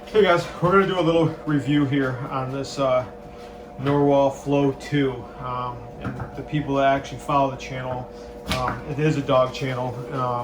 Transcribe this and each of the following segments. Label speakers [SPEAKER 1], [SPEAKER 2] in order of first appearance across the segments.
[SPEAKER 1] Hey guys, we're going to do a little review here on this Narwal Flow 2. And the people that actually follow the channel, it is a dog channel.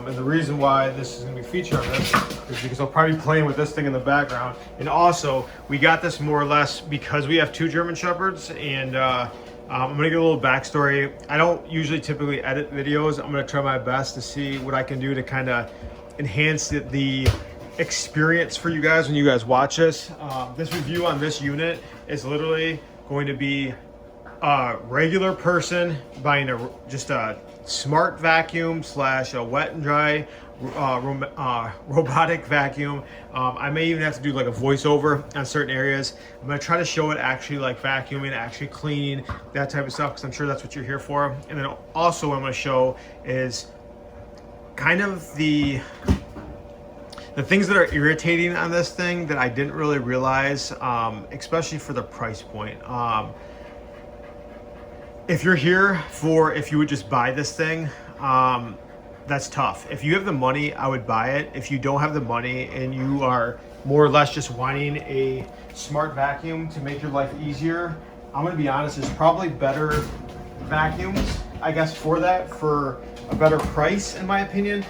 [SPEAKER 1] And the reason why this is going to be featured on this is because I'll probably be playing with this thing in the background. And also, we got this more or less because we have two German Shepherds. And I'm going to give a little backstory. I don't usually typically edit videos. I'm going to try my best to see what I can do to kind of enhance the experience for you guys when you guys watch this. This review on this unit is literally going to be a regular person buying just a smart vacuum slash a wet and dry robotic vacuum. I may even have to do like a voiceover on certain areas. I'm going to try to show it actually like vacuuming, actually cleaning, that type of stuff, because I'm sure that's what you're here for. And then also what I'm going to show is kind of the things that are irritating on this thing that I didn't really realize, especially for the price point. If you're here for, if you would just buy this thing, that's tough. If you have the money, I would buy it. If you don't have the money and you are more or less just wanting a smart vacuum to make your life easier, I'm gonna be honest, there's probably better vacuums, I guess, for that, for a better price, in my opinion.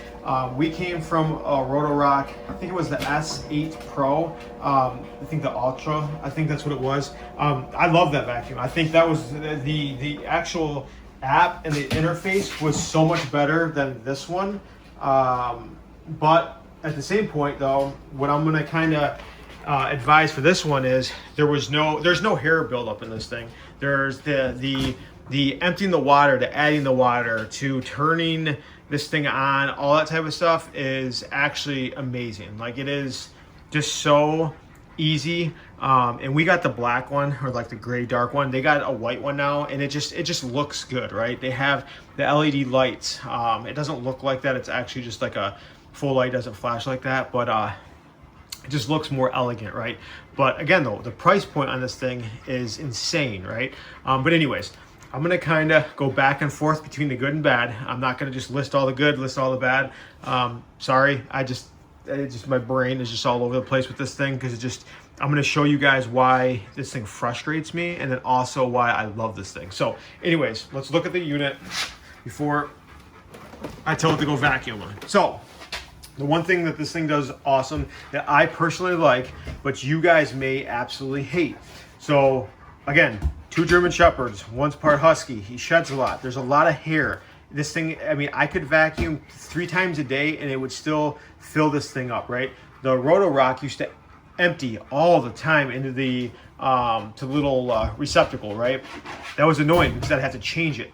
[SPEAKER 1] We came from a Rotorock, I think it was the S8 Pro, I think the Ultra, I think that's what it was. I love that vacuum. I think that was the actual app and the interface was so much better than this one. But at the same point though, what I'm gonna kind of advise for this one is there's no hair buildup in this thing. There's the emptying the water, to adding the water, to turning this thing on, all that type of stuff is actually amazing. Like, it is just so easy. And we got the black one, or like the gray dark one. They got a white one now, and it just looks good, right? They have the LED lights. It doesn't look like that. It's actually just like a full light, doesn't flash like that, but it just looks more elegant, right? But again though, the price point on this thing is insane, right? But anyways, I'm gonna kind of go back and forth between the good and bad. I'm not gonna just list all the good, list all the bad. Sorry, my brain is just all over the place with this thing, because I'm gonna show you guys why this thing frustrates me, and then also why I love this thing. So anyways, let's look at the unit before I tell it to go vacuum on. So the one thing that this thing does awesome that I personally like, but you guys may absolutely hate. So again, two German Shepherds, one's part Husky. He sheds a lot. There's a lot of hair. This thing, I mean, I could vacuum 3 times a day and it would still fill this thing up, right? The Rotorock used to empty all the time into the little receptacle, right? That was annoying because I'd have to change it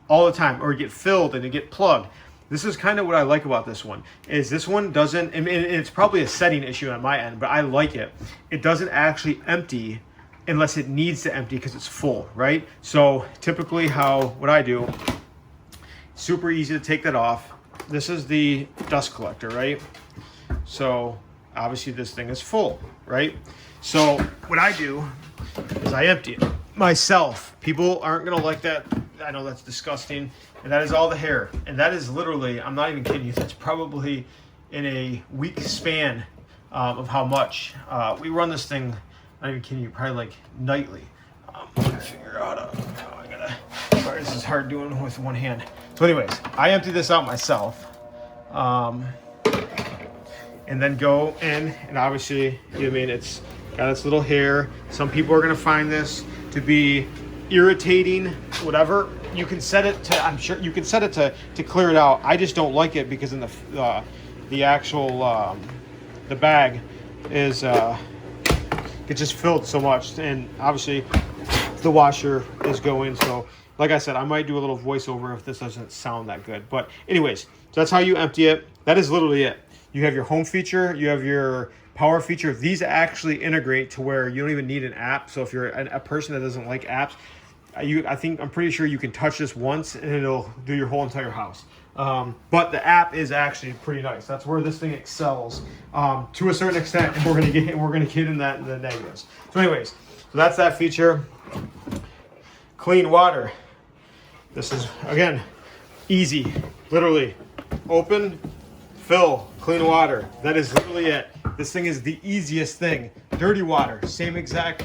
[SPEAKER 1] all the time, or get filled and it get plugged. This is kind of what I like about this one, is this one doesn't, and it's probably a setting issue on my end, but I like it. It doesn't actually empty unless it needs to empty because it's full, right? So typically what I do, super easy to take that off. This is the dust collector, right? So obviously this thing is full, right? So what I do is I empty it myself. People aren't gonna like that. I know that's disgusting. And that is all the hair. And that is literally, I'm not even kidding you, that's probably in a week span of how much. We run this thing, not even kidding you, probably like nightly. I'm gonna figure out sorry, this is hard doing with one hand. So anyways, I empty this out myself. And then go in, and obviously, you know what I mean, it's got its little hair. Some people are gonna find this to be irritating, whatever. You can set it to, I'm sure you can set it to clear it out. I just don't like it because in the actual the bag is it just filled so much, and obviously the washer is going. So like I said, I might do a little voiceover if this doesn't sound that good. But anyways, so that's how you empty it. That is literally it. You have your home feature, you have your power feature. These actually integrate to where you don't even need an app. So if you're a person that doesn't like apps, I'm pretty sure you can touch this once and it'll do your whole entire house. But the app is actually pretty nice. That's where this thing excels to a certain extent, and we're gonna get in the negatives. So anyways, so that's that feature. Clean water. This is, again, easy. Literally open, fill, clean water. That is literally it. This thing is the easiest thing. Dirty water, same exact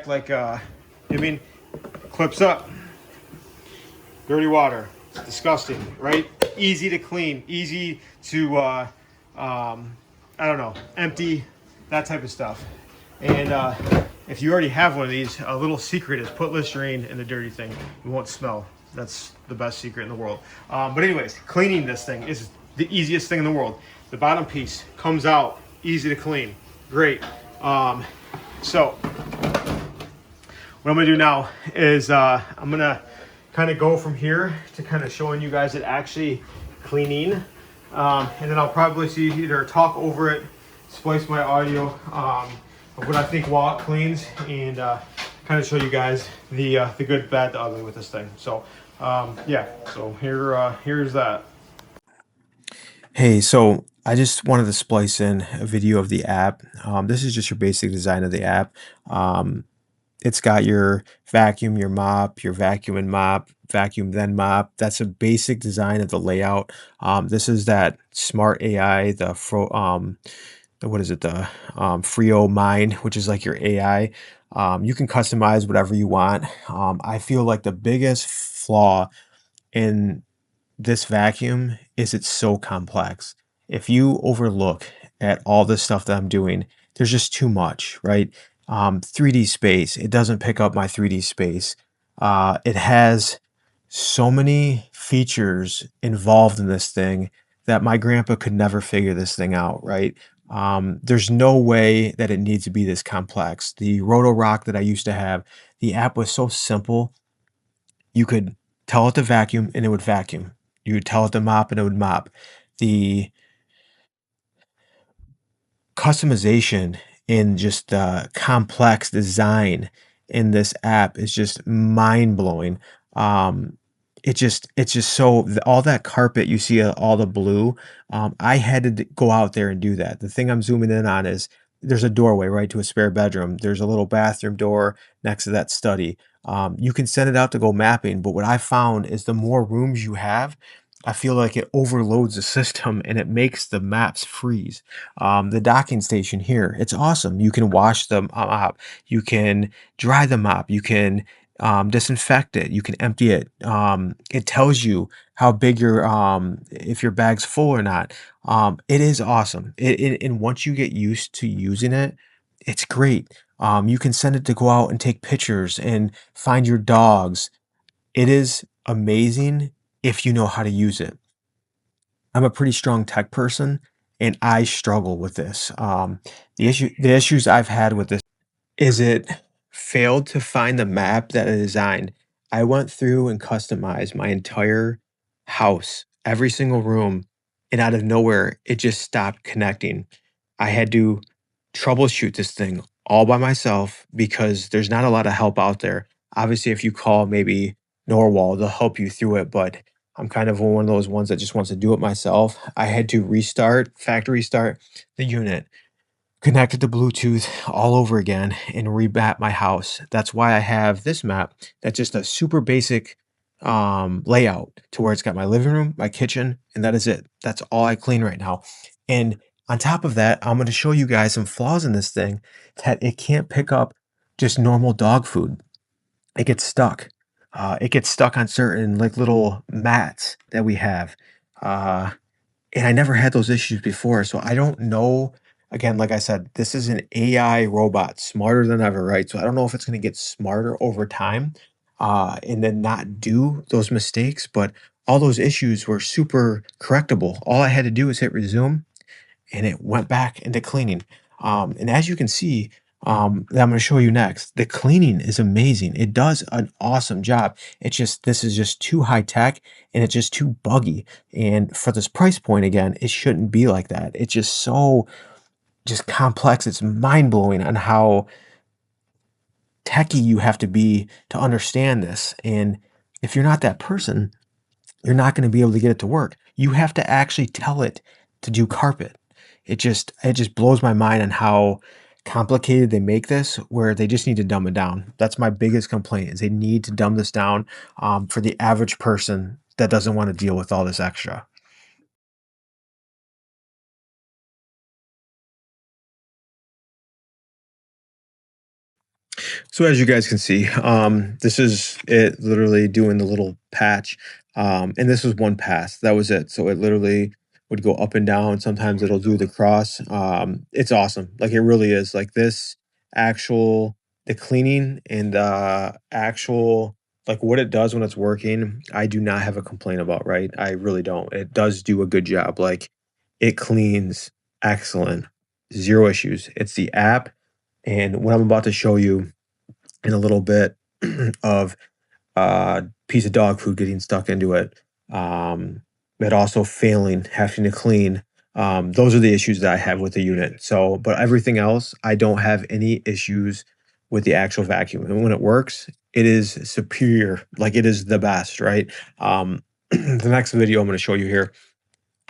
[SPEAKER 1] like, I mean, clips up. Dirty water, it's disgusting, right? Easy to clean, easy to, I don't know, empty, that type of stuff. And if you already have one of these, a little secret is put Listerine in the dirty thing. It won't smell. That's the best secret in the world. But anyways, cleaning this thing is the easiest thing in the world. The bottom piece comes out, easy to clean. Great. So what I'm gonna do now is I'm gonna kind of go from here to kind of showing you guys it actually cleaning. And then I'll probably either talk over it, splice my audio of what I think while it cleans, and kind of show you guys the good, bad, the ugly with this thing. So yeah, so here's that. Hey, so I just wanted to splice in a video of the app. This is just your basic design of the app. It's got your vacuum, your mop, your vacuum and mop, vacuum then mop. That's a basic design of the layout. This is that smart AI, what is it? The Frio Mind, which is like your AI. You can customize whatever you want. I feel like the biggest flaw in this vacuum is it's so complex. If you overlook at all the stuff that I'm doing, there's just too much, right? 3D space, it doesn't pick up my 3D space. It has so many features involved in this thing that my grandpa could never figure this thing out, right? There's no way that it needs to be this complex. The Roto Rock that I used to have, the app was so simple. You could tell it to vacuum and it would vacuum. You would tell it to mop and it would mop. The customization in just the complex design in this app is just mind blowing. It's just so all that carpet you see, all the blue. I had to go out there and do that. The thing I'm zooming in on is there's a doorway right to a spare bedroom. There's a little bathroom door next to that study. You can send it out to go mapping, but what I found is the more rooms you have, I feel like it overloads the system and it makes the maps freeze. The docking station here, it's awesome. You can wash the mop, you can dry the mop, you can disinfect it, you can empty it. It tells you how big your if your bag's full or not. It is awesome. And once you get used to using it, it's great. You can send it to go out and take pictures and find your dogs. It is amazing if you know how to use it. I'm a pretty strong tech person and I struggle with this. The issues I've had with this is it failed to find the map that I designed. I went through and customized my entire house, every single room, and out of nowhere, it just stopped connecting. I had to troubleshoot this thing all by myself because there's not a lot of help out there. Obviously, if you call maybe Norwal, they'll help you through it, but I'm kind of one of those ones that just wants to do it myself. I had to factory restart the unit, connected to Bluetooth all over again and remap my house. That's why I have this map that's just a super basic layout to where it's got my living room, my kitchen, and that is it. That's all I clean right now. And on top of that, I'm going to show you guys some flaws in this thing that it can't pick up just normal dog food. It gets stuck. It gets stuck on certain like little mats that we have. Uh, and I never had those issues before, so I don't know. Again, like I said, this is an AI robot, smarter than ever, right? So I don't know if it's gonna get smarter over time, and then not do those mistakes, but all those issues were super correctable. All I had to do was hit resume, and it went back into cleaning. And as you can see, that I'm going to show you next, the cleaning is amazing. It does an awesome job. It's just, this is just too high tech and it's just too buggy. And for this price point, again, it shouldn't be like that. It's just so just complex. It's mind blowing on how techy you have to be to understand this. And if you're not that person, you're not going to be able to get it to work. You have to actually tell it to do carpet. It just blows my mind on how complicated they make this, where they just need to dumb it down. That's my biggest complaint is they need to dumb this down for the average person that doesn't want to deal with all this extra. So as you guys can see, this is it literally doing the little patch. And this was one pass. That was it. So it literally would go up and down. Sometimes it'll do the cross. It's awesome. Like it really is. Like this actual the cleaning and actual like what it does when it's working, I do not have a complaint about, right? I really don't. It does do a good job. Like it cleans excellent. Zero issues. It's the app and what I'm about to show you in a little bit of piece of dog food getting stuck into it, but also failing, having to clean. Those are the issues that I have with the unit. So, but everything else, I don't have any issues with the actual vacuum. And when it works, it is superior. Like it is the best, right? The next video I'm going to show you here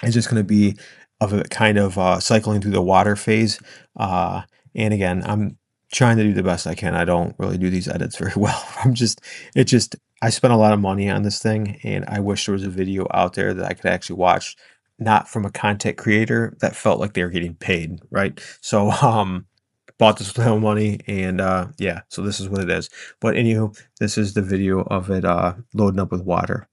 [SPEAKER 1] is just going to be of a kind of cycling through the water phase. Uh, and again, I'm trying to do the best I can. I don't really do these edits very well. It just, I spent a lot of money on this thing and I wish there was a video out there that I could actually watch, not from a content creator that felt like they were getting paid, right? So, bought this with my own money and yeah, so this is what it is. But anywho, this is the video of it loading up with water.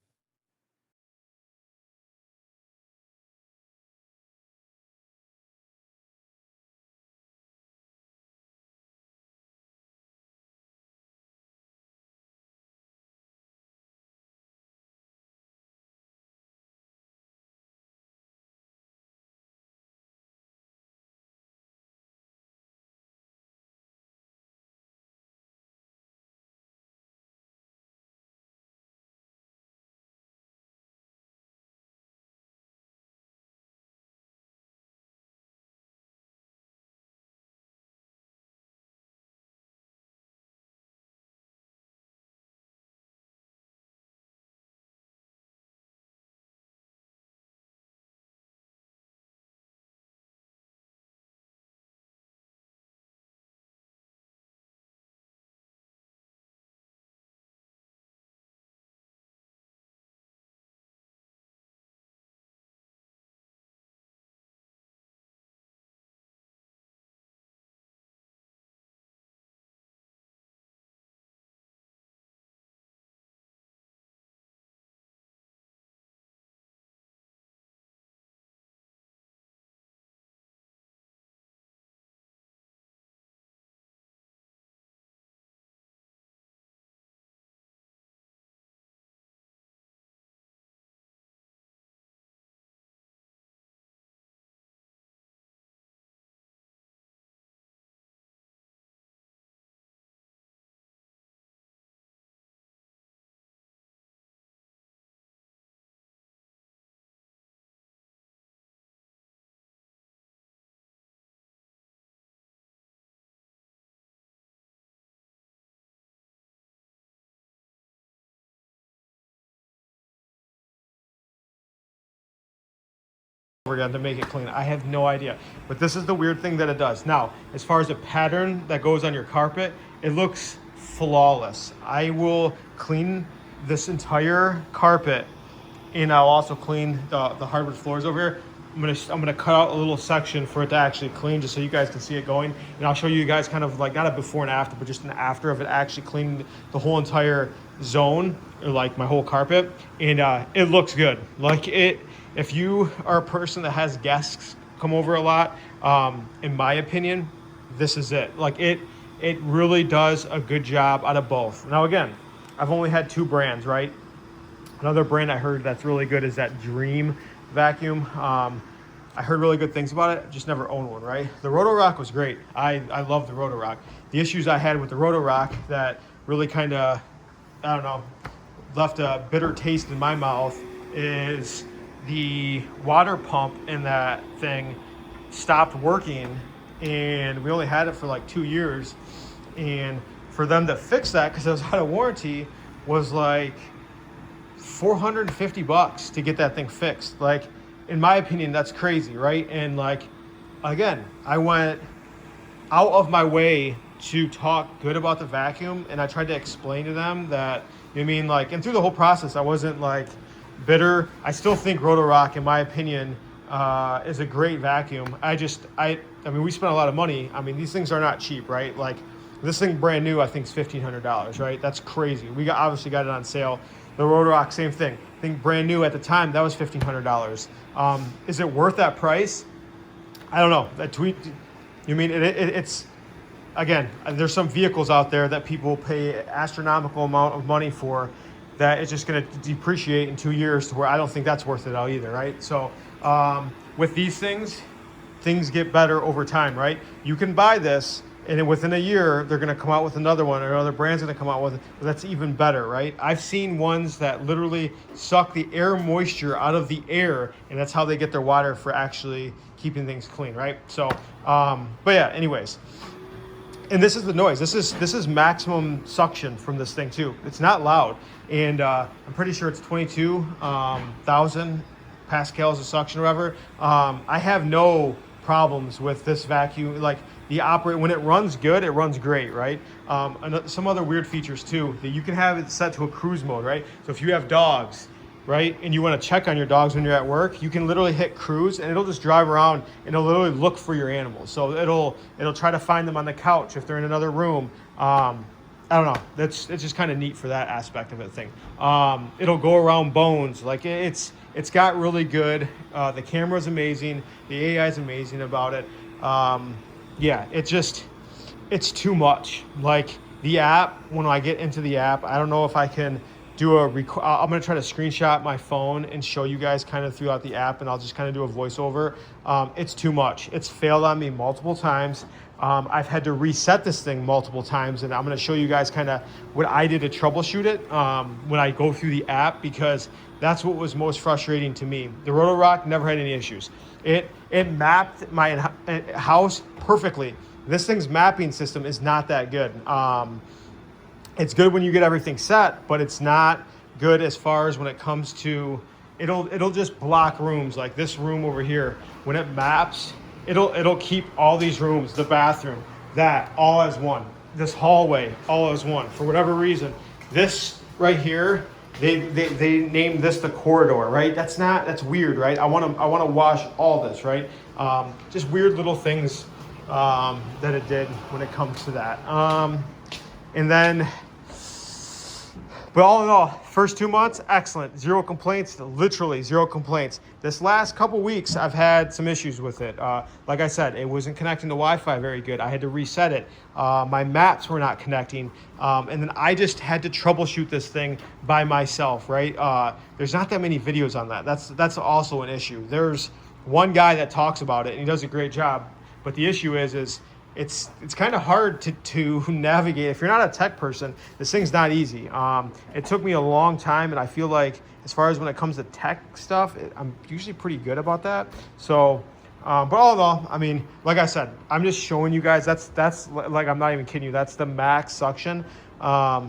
[SPEAKER 1] Again to make it clean. I have no idea. But this is the weird thing that it does. Now, as far as a pattern that goes on your carpet, it looks flawless. I will clean this entire carpet and I'll also clean the hardwood floors over here. I'm gonna cut out a little section for it to actually clean just so you guys can see it going. And I'll show you guys kind of like not a before and after, but just an after of it actually cleaning the whole entire zone, or like my whole carpet. And it looks good. Like it, if you are a person that has guests come over a lot, in my opinion, this is it. Like it really does a good job out of both. Now again, I've only had two brands, right? Another brand I heard that's really good is that Dream vacuum. I heard really good things about it, just never owned one, right? The Roto-Rock was great. I love the Roto-Rock. The issues I had with the Roto-Rock that really kind of, I don't know, left a bitter taste in my mouth is the water pump in that thing stopped working and we only had it for like 2 years. And for them to fix that, because it was out of warranty, was like $450 to get that thing fixed. Like, in my opinion, that's crazy, right? And like, again, I went out of my way to talk good about the vacuum, and I tried to explain to them that, you mean, like, and through the whole process, I wasn't like bitter. I still think Roto-Rock, in my opinion, is a great vacuum. I mean, we spent a lot of money. I mean, these things are not cheap, right? Like, This thing brand new, I think, is $1,500, right? That's crazy. We obviously got it on sale. The Rotorock, same thing. I think brand new at the time, that was $1,500. Is it worth that price? I don't know. That tweet, you mean it's, again, there's some vehicles out there that people pay astronomical amount of money for that it's just going to depreciate in 2 years to where I don't think that's worth it out either, right? So with these things get better over time, right? You can buy this, and within a year, they're going to come out with another one, or another brand's going to come out with it. That's even better, right? I've seen ones that literally suck the air moisture out of the air, and that's how they get their water for actually keeping things clean, right? So, but yeah, anyways. And this is the noise. This is maximum suction from this thing too. It's not loud, and I'm pretty sure it's 22,000 pascals of suction or whatever. I have no problems with this vacuum. Like when it runs good, it runs great, right? And some other weird features too, that you can have it set to a cruise mode, right? So if you have dogs, right, and you want to check on your dogs when you're at work, you can literally hit cruise and it'll just drive around and it'll literally look for your animals. So it'll try to find them on the couch if they're in another room. I don't know. It's just kind of neat for that aspect of it thing. It'll go around bones. Like it's got really good. The camera's amazing. The AI is amazing about it. Yeah, it's too much. Like the app, when I get into the app, I don't know if I can do I'm going to try to screenshot my phone and show you guys kind of throughout the app, and I'll just kind of do a voiceover. It's too much. It's failed on me multiple times. I've had to reset this thing multiple times, and I'm going to show you guys kind of what I did to troubleshoot it when I go through the app, because that's what was most frustrating to me. The Rotorock never had any issues. It mapped my house perfectly. This thing's mapping system is not that good. It's good when you get everything set, but it's not good as far as when it comes to, it'll just block rooms like this room over here. When it maps, it'll keep all these rooms, the bathroom, that all as one, this hallway all as one. For whatever reason, this right here, they named this the corridor, right? That's weird, right? I want to wash all this, right? Just weird little things that it did when it comes to that. And then, but all in all, first 2 months, excellent. 0 complaints, literally 0 complaints. This last couple weeks, I've had some issues with it. Like I said, it wasn't connecting to Wi-Fi very good. I had to reset it. My maps were not connecting. And then I just had to troubleshoot this thing by myself, right? There's not that many videos on that. That's also an issue. There's one guy that talks about it, and he does a great job. But the issue is it's kind of hard to navigate. If you're not a tech person, this thing's not easy. It took me a long time, and I feel like as far as when it comes to tech stuff, I'm usually pretty good about that. So, but all in all, I mean, like I said, I'm just showing you guys, that's like, I'm not even kidding you, that's the max suction. But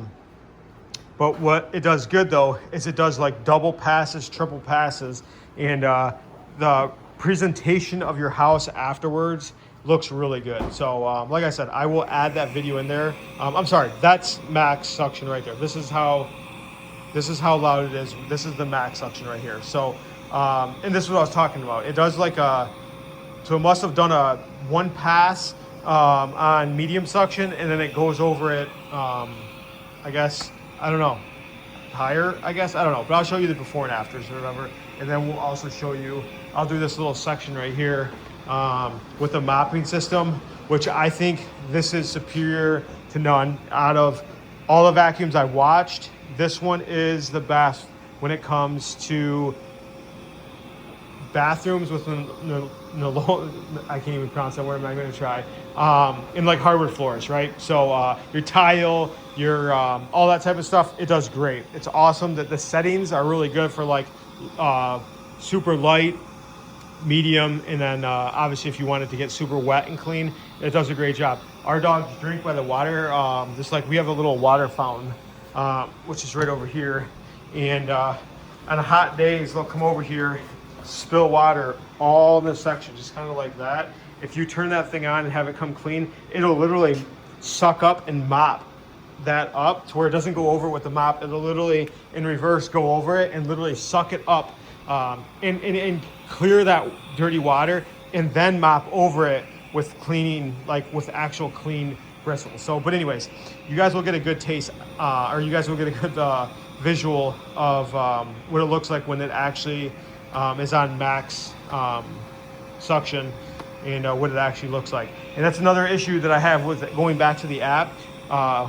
[SPEAKER 1] what it does good though, is it does like double passes, triple passes, and the presentation of your house afterwards looks really good. So like I said, I will add that video in there. I'm sorry, that's max suction right there. This is how loud it is. This is the max suction right here. So and this is what I was talking about. It does like so it must have done a 1 pass on medium suction, and then it goes over it, I guess, I don't know, higher, I guess, I don't know, but I'll show you the before and afters or whatever. And then we'll also show you, I'll do this little section right here with the mopping system, which I think this is superior to none. Out of all the vacuums I've watched, this one is the best when it comes to bathrooms with I can't even pronounce that word, I'm not going to try, in like hardwood floors, right? So your tile, your all that type of stuff, it does great. It's awesome that the settings are really good for like super light, medium, and then obviously if you want it to get super wet and clean, it does a great job. Our dogs drink by the water, just like we have a little water fountain, which is right over here, and on hot days they'll come over here, spill water all in this section, just kind of like that. If you turn that thing on and have it come clean, it'll literally suck up and mop that up to where it doesn't go over with the mop. It'll literally in reverse go over it and literally suck it up and clear that dirty water, and then mop over it with cleaning, like with actual clean bristles. So, but anyways, you guys will get a good taste, or you guys will get a good visual of what it looks like when it actually is on max suction, and what it actually looks like. And that's another issue that I have with going back to the app.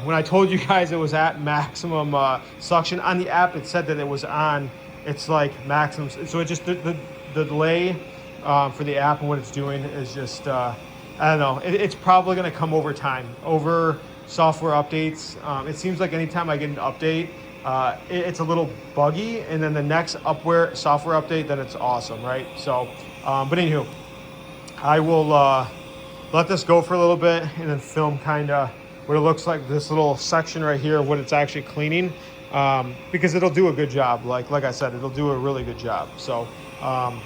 [SPEAKER 1] When I told you guys it was at maximum suction on the app, it said that it was on, it's like maximum. So it just, the delay for the app and what it's doing is just, I don't know. It's probably going to come over time, over software updates. It seems like anytime I get an update, it's a little buggy, and then the next software update, then it's awesome, right? So, but anywho, I will let this go for a little bit and then film kind of what it looks like, this little section right here, what it's actually cleaning, because it'll do a good job. Like I said, it'll do a really good job. So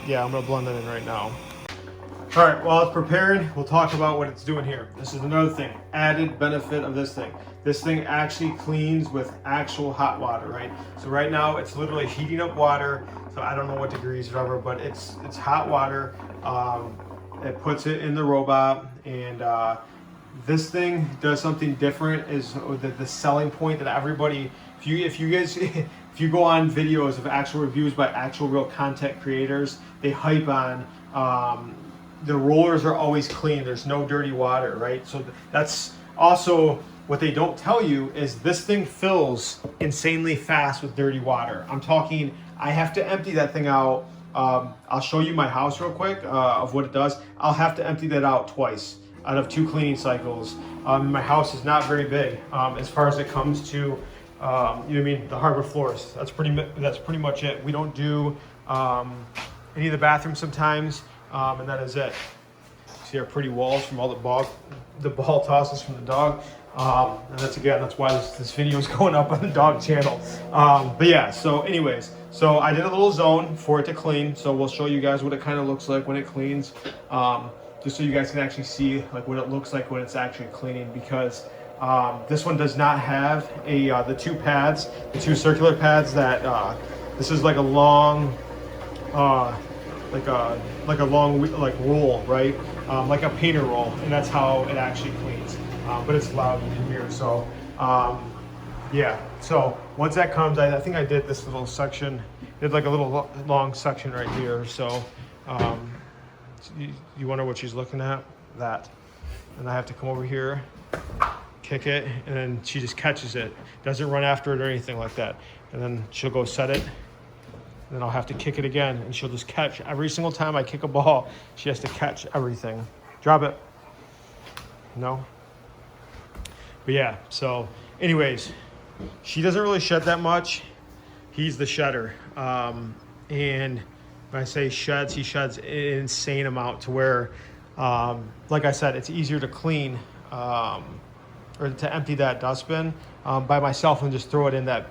[SPEAKER 1] yeah, I'm gonna blend it in right now. All right, while it's preparing, we'll talk about what it's doing here. This is another thing, added benefit of this thing. This thing actually cleans with actual hot water, right? So right now it's literally heating up water. So I don't know what degrees or whatever, but it's hot water. It puts it in the robot, and this thing does something different. Is the selling point that everybody, if you go on videos of actual reviews by actual real content creators, they hype on the rollers are always clean. There's no dirty water, right? So that's also what they don't tell you, is this thing fills insanely fast with dirty water. I'm talking, I have to empty that thing out. I'll show you my house real quick of what it does. I'll have to empty that out twice out of 2 cleaning cycles. My house is not very big as far as it comes to, you know what I mean, the hardwood floors. That's pretty much it. We don't do any of the bathrooms sometimes, and that is it. See our pretty walls from all the ball tosses from the dog. And that's why this video is going up on the dog channel. But yeah, so anyways, so I did a little zone for it to clean. So we'll show you guys what it kind of looks like when it cleans. Just so you guys can actually see like what it looks like when it's actually cleaning, because this one does not have the 2 pads, the 2 circular pads that this is like a long like a long roll, right? Like a painter roll, and that's how it actually cleans. But it's loud in here, so yeah. So once that comes, I think I did this little section, did like a little long section right here. So you wonder what she's looking at? That. And I have to come over here, kick it, and then she just catches it. Doesn't run after it or anything like that. And then she'll go set it. And then I'll have to kick it again, and she'll just catch. Every single time I kick a ball, she has to catch everything. Drop it. No? But yeah, so anyways, she doesn't really shed that much. He's the shedder. And when I say sheds, he sheds an insane amount to where, like I said, it's easier to clean or to empty that dustbin by myself and just throw it in that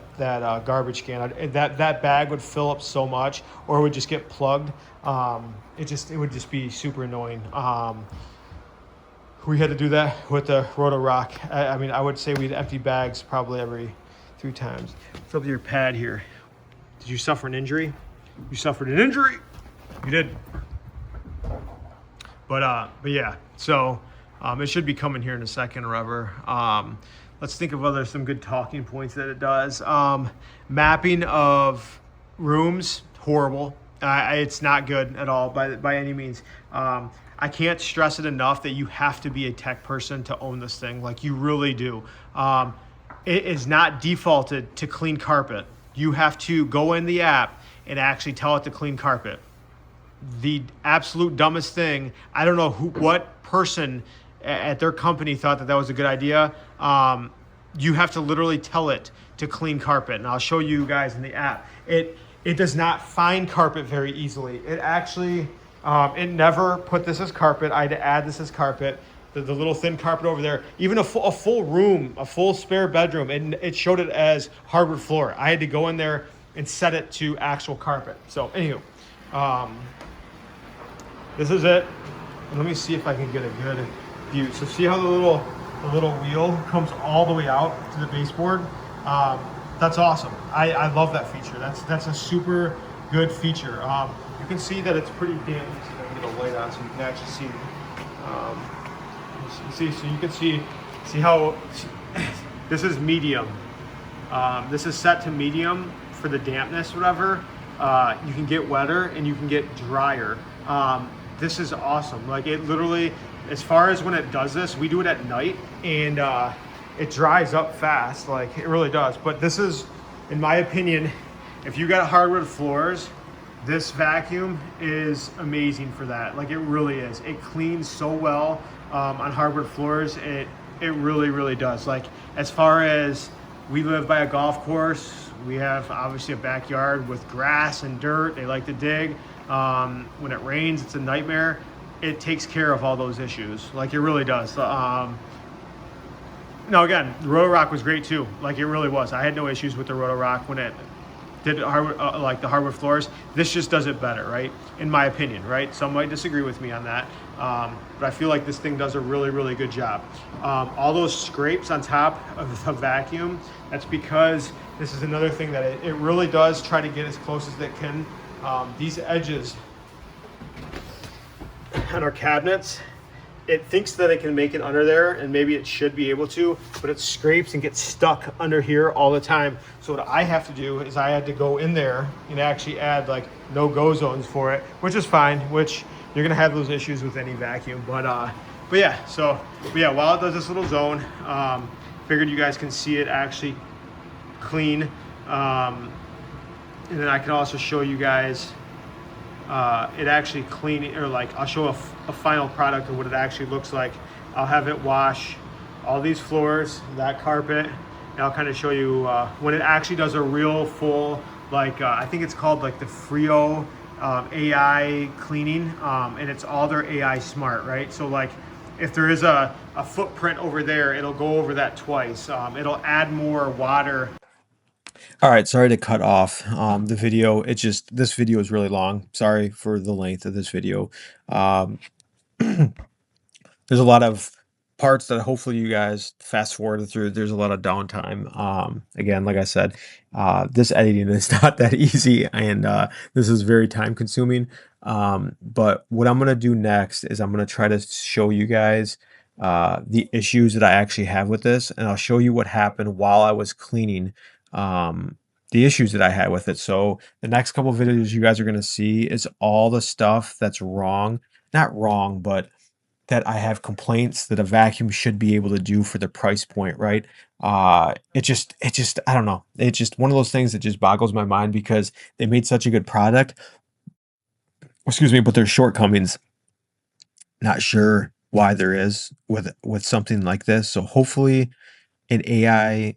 [SPEAKER 1] garbage can. That bag would fill up so much, or it would just get plugged. It would just be super annoying. We had to do that with the Roto Rock. I mean, I would say we'd empty bags probably every 3 times. Fill up your pad here. Did you suffer an injury? You suffered an injury. You did. But yeah. So it should be coming here in a second or whatever. Let's think of some good talking points that it does. Mapping of rooms, horrible. It's not good at all by any means. I can't stress it enough that you have to be a tech person to own this thing. Like, you really do. It is not defaulted to clean carpet. You have to go in the app and actually tell it to clean carpet. The absolute dumbest thing, I don't know what person at their company thought that was a good idea. You have to literally tell it to clean carpet, and I'll show you guys in the app. It does not find carpet very easily. It actually, it never put this as carpet. I had to add this as carpet. The little thin carpet over there, even a full room, a full spare bedroom, and it showed it as hardwood floor. I had to go in there and set it to actual carpet. So anywho, this is it. And let me see if I can get a good view. So see how the little wheel comes all the way out to the baseboard? That's awesome. I love that feature. That's a super good feature. You can see that it's pretty damp. Let's see if I can get a light on so you can actually see. So you can see See how this is medium. This is set to medium for the dampness, whatever. You can get wetter and you can get drier. This is awesome. Like it literally, as far as when it does this, we do it at night and it dries up fast. Like it really does. But this is, in my opinion, if you got hardwood floors, this vacuum is amazing for that. Like it really is. It cleans so well on hardwood floors. It really, really does. Like as far as we live by a golf course, we have obviously a backyard with grass and dirt. They like to dig. When it rains, it's a nightmare. It takes care of all those issues. Like it really does. Now again, the Roto Rock was great too. Like it really was. I had no issues with the Roto Rock when it did hardwood, like the hardwood floors. This just does it better, right? In my opinion, right? Some might disagree with me on that, but I feel like this thing does a really, really good job. All those scrapes on top of the vacuum, that's because this is another thing that it really does try to get as close as it can. These edges on our cabinets, it thinks that it can make it under there, and maybe it should be able to, but it scrapes and gets stuck under here all the time. So what I have to do is I had to go in there and actually add like no-go zones for it, which is fine, which you're gonna have those issues with any vacuum. But yeah, while it does this little zone, figured you guys can see it actually clean. And then I can also show you guys it actually cleaning, or like I'll show a final product of what it actually looks like. I'll have it wash all these floors, that carpet, and I'll kind of show you when it actually does a real full, like I think it's called like the Frio AI cleaning, and it's all their AI smart, right? So like if there is a footprint over there, it'll go over that twice. It'll add more water.
[SPEAKER 2] All right, sorry to cut off the video. This video is really long. Sorry for the length of this video. Um, there's a lot of parts that hopefully you guys fast forward through. There's a lot of downtime. Again, like I said, this editing is not that easy, and this is very time consuming. But what I'm gonna do next is I'm gonna try to show you guys the issues that I actually have with this, and I'll show you what happened while I was cleaning the issues that I had with it. So the next couple of videos you guys are gonna see is all the stuff that's wrong, not wrong, but that I have complaints that a vacuum should be able to do for the price point, right? I don't know. It's just one of those things that just boggles my mind because they made such a good product. Excuse me, but there's shortcomings. Not sure why there is with something like this. So hopefully an AI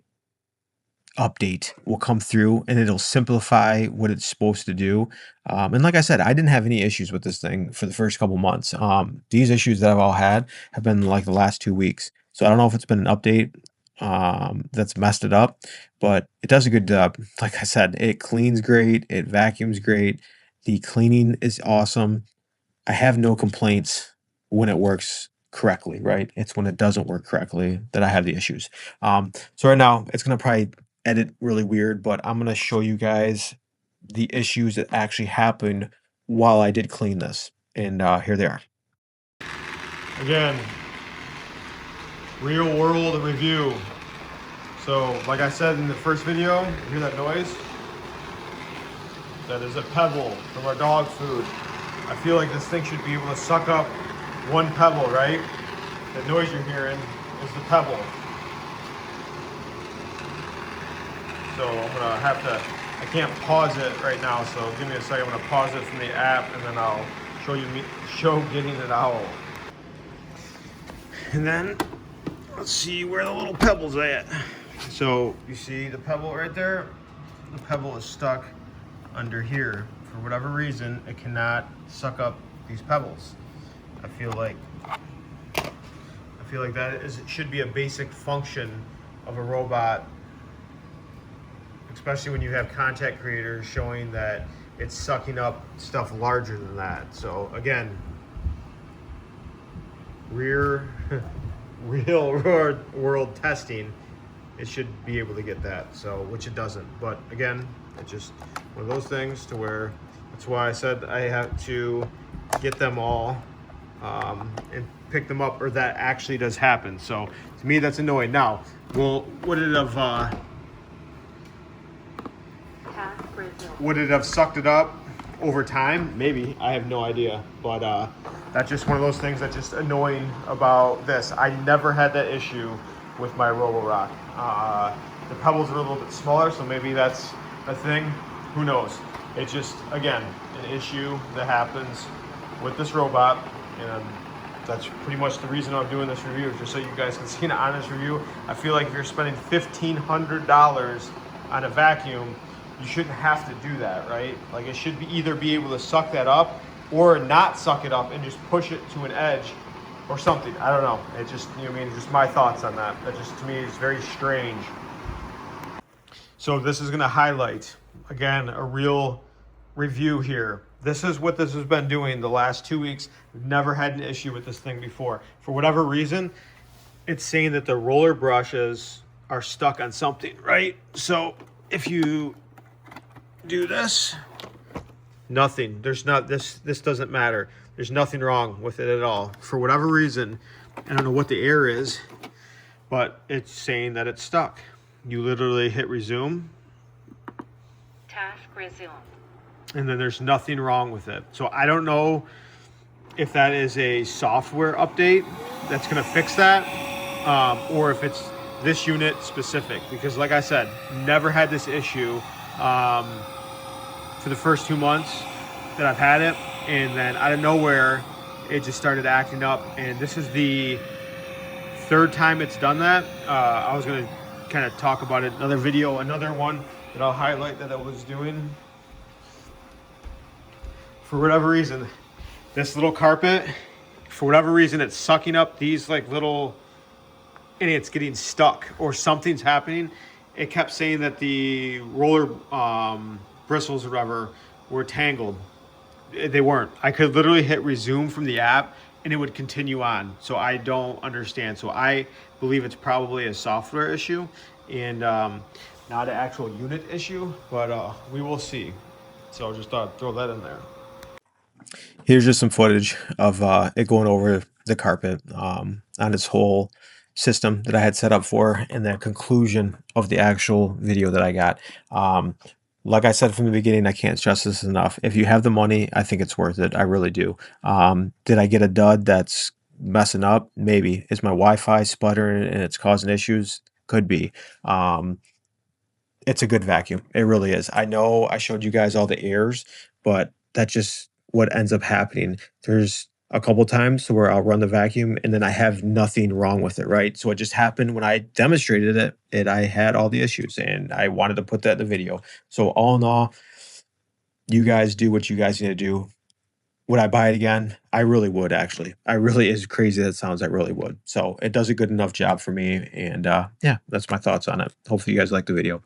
[SPEAKER 2] update will come through and it'll simplify what it's supposed to do. And like I said, I didn't have any issues with this thing for the first couple months. These issues that I've all had have been like the last 2 weeks. So I don't know if it's been an update that's messed it up, but it does a good job. Like I said, it cleans great, it vacuums great. The cleaning is awesome. I have no complaints when it works correctly, right? It's when it doesn't work correctly that I have the issues. So right now it's gonna probably edit really weird, but I'm gonna show you guys the issues that actually happened while I did clean this. And here they are.
[SPEAKER 1] Again, real world review. So like I said in the first video, you hear that noise? That is a pebble from our dog food. I feel like this thing should be able to suck up one pebble, right? The noise you're hearing is the pebble. So I'm gonna have to, I can't pause it right now, so give me a second. I'm gonna pause it from the app and then I'll show getting it out. And then let's see where the little pebble's at. So you see the pebble right there? The pebble is stuck under here. For whatever reason, it cannot suck up these pebbles. I feel like it should be a basic function of a robot, especially when you have content creators showing that it's sucking up stuff larger than that. So again, real world testing, it should be able to get that, so which it doesn't. But again, it's just one of those things to where, that's why I said I have to get them all and pick them up, or that actually does happen. So to me, that's annoying. Now, well, would it have sucked it up over time? Maybe. I have no idea. But that's just one of those things that's just annoying about this. I never had that issue with my Roborock. The pebbles are a little bit smaller, so maybe that's a thing. Who knows? It's just, again, an issue that happens with this robot. And that's pretty much the reason I'm doing this review, just so you guys can see an honest review. I feel like if you're spending $1,500 on a vacuum, you shouldn't have to do that, right? Like, it should be either be able to suck that up or not suck it up and just push it to an edge or something. I don't know. It just, you know what I mean? Just my thoughts on that. That just, to me, is very strange. So this is going to highlight, again, a real review here. This is what this has been doing the last 2 weeks. We've never had an issue with this thing before. For whatever reason, it's saying that the roller brushes are stuck on something, right? So if you do this, nothing. There's not, this doesn't matter. There's nothing wrong with it at all. For whatever reason, I don't know what the error is, but it's saying that it's stuck. You literally hit resume.
[SPEAKER 3] Task resumed.
[SPEAKER 1] And then there's nothing wrong with it. So I don't know if that is a software update that's going to fix that, or if it's this unit specific. Because like I said, never had this issue for the first 2 months that I've had it. And then out of nowhere, it just started acting up. And this is the third time it's done that. I was going to kind of talk about it, another video, another one that I'll highlight that I was doing. For whatever reason, this little carpet, for whatever reason, it's sucking up these like little, and it's getting stuck or something's happening. It kept saying that the roller bristles or whatever were tangled. They weren't. I could literally hit resume from the app and it would continue on. So I don't understand. So I believe it's probably a software issue and not an actual unit issue, but we will see. So I just thought I'd throw that in there.
[SPEAKER 2] Here's just some footage of it going over the carpet on its whole system that I had set up for, and the conclusion of the actual video that I got. Like I said from the beginning, I can't stress this enough. If you have the money, I think it's worth it. I really do. Did I get a dud that's messing up? Maybe. Is my Wi-Fi sputtering and it's causing issues? Could be. It's a good vacuum. It really is. I know I showed you guys all the errors, but that's just what ends up happening. There's a couple times where I'll run the vacuum and then I have nothing wrong with it, right? So it just happened when I demonstrated it, I had all the issues and I wanted to put that in the video. So all in all, you guys do what you guys need to do. Would I buy it again? I really would, actually. I really, as crazy as it sounds, I really would. So it does a good enough job for me. And yeah, that's my thoughts on it. Hopefully you guys like the video.